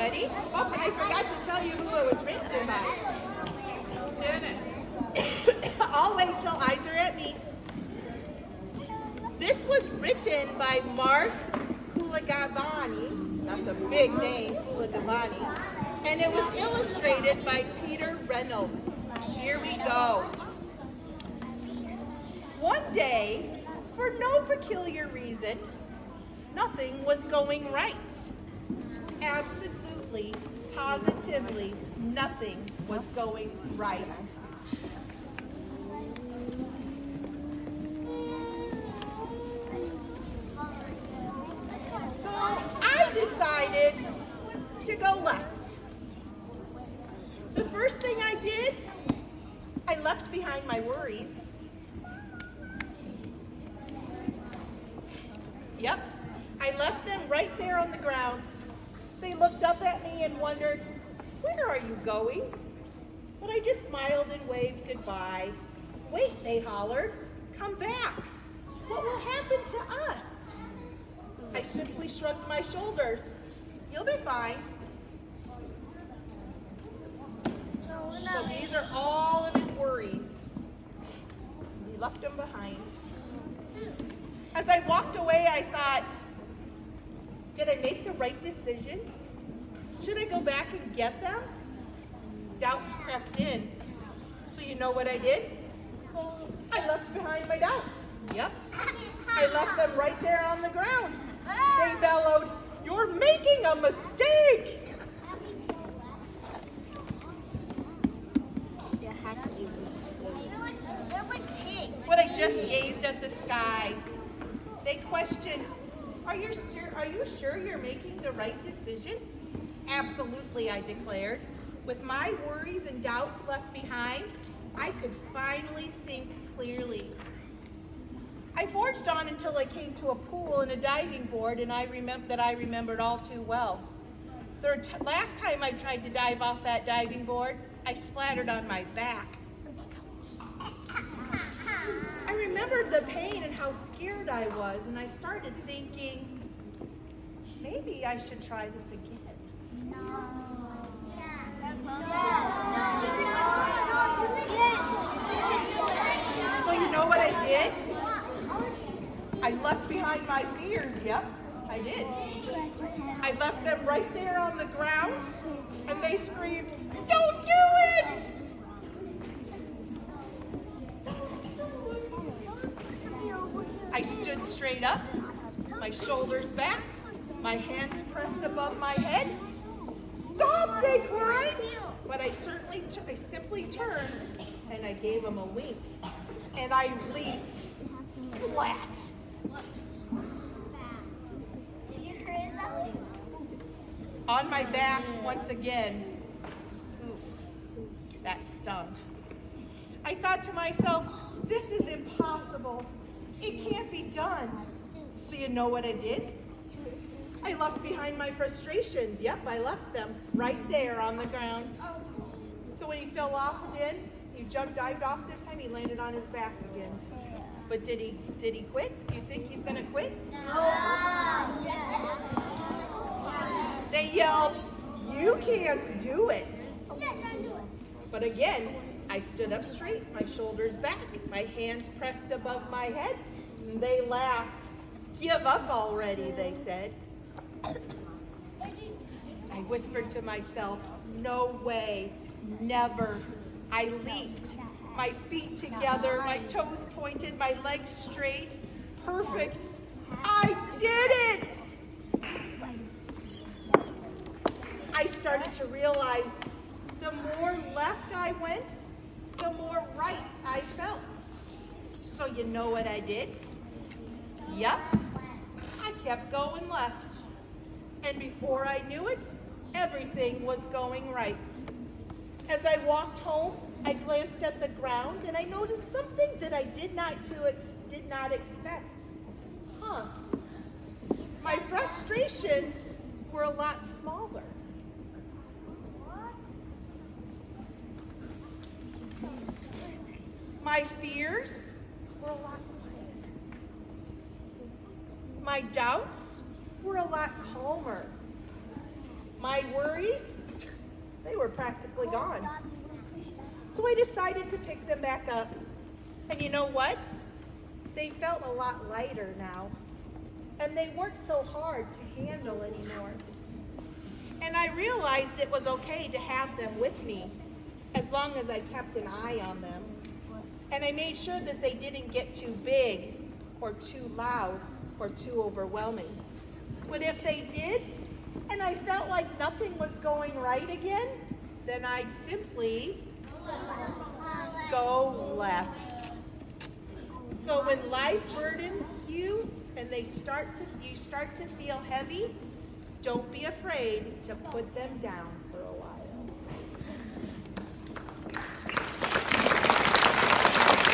ready? Oh, and I forgot to tell you who it was written by. I'll wait till eyes are at me. This was written by Mark Kulagavani. That's a big name, Kulagavani. And it was illustrated by Peter Reynolds. Here we go. One day, for no peculiar reason, nothing was going right. Absolutely, positively, nothing was going right. So I decided to go left. The first thing I did, I left behind my worries. Yep, I left them right there on the ground. They looked up at me and wondered, "Where are you going?" But I just smiled and waved goodbye. "Wait," they hollered, "come back. What will happen to us?" I simply shrugged my shoulders. "You'll be fine." So these are all of his worries. He left them behind. As I walked away, I thought, did I make the right decision? Should I go back and get them? Doubts crept in. So you know what I did? I left behind my doubts. Yep. I left them right there on the ground. They bellowed, "You're making a mistake!" But I just gazed at the sky. They questioned, are you sure you're making the right decision?" "Absolutely," I declared. With my worries and doubts left behind, I could finally think clearly. I forged on until I came to a pool and a diving board, and I remembered all too well. The last time I tried to dive off that diving board, I splattered on my back. I remembered the pain and how scared I was, and I started thinking, maybe I should try this again. So you know what I did? I left behind my fears. Yep, I did. I left them right there on the ground, and they screamed, "Don't do it!" I stood straight up, my shoulders back, my hands pressed above my head. "Stop!" they cried. But I simply turned and I gave them a wink. And I leaped, splat. On my back once again. Oof, that stung. I thought to myself, this is impossible. It can't be done. So you know what I did? I left behind my frustrations. Yep, I left them right there on the ground. So when he fell off again, he dived off this time, he landed on his back again. But did he quit? Do you think he's gonna quit? No. They yelled, "You can't do it." But again, I stood up straight, my shoulders back, my hands pressed above my head, and they laughed. "Give up already," they said. I whispered to myself, "No way, never." I leaped, my feet together, my toes pointed, my legs straight. Perfect. I did it! I started to realize the more left I went, the more right I felt. So you know what I did? Yep, I kept going left. And before I knew it, everything was going right. As I walked home, I glanced at the ground and I noticed something that I did not expect. My frustrations were a lot smaller. My fears were a lot lighter. My doubts were a lot calmer. My worries, they were practically gone. So I decided to pick them back up. And you know what? They felt a lot lighter now. And they weren't so hard to handle anymore. And I realized it was okay to have them with me as long as I kept an eye on them. And I made sure that they didn't get too big or too loud or too overwhelming. But if they did, and I felt like nothing was going right again, then I'd simply go left. So when life burdens you and you start to feel heavy, don't be afraid to put them down for a while.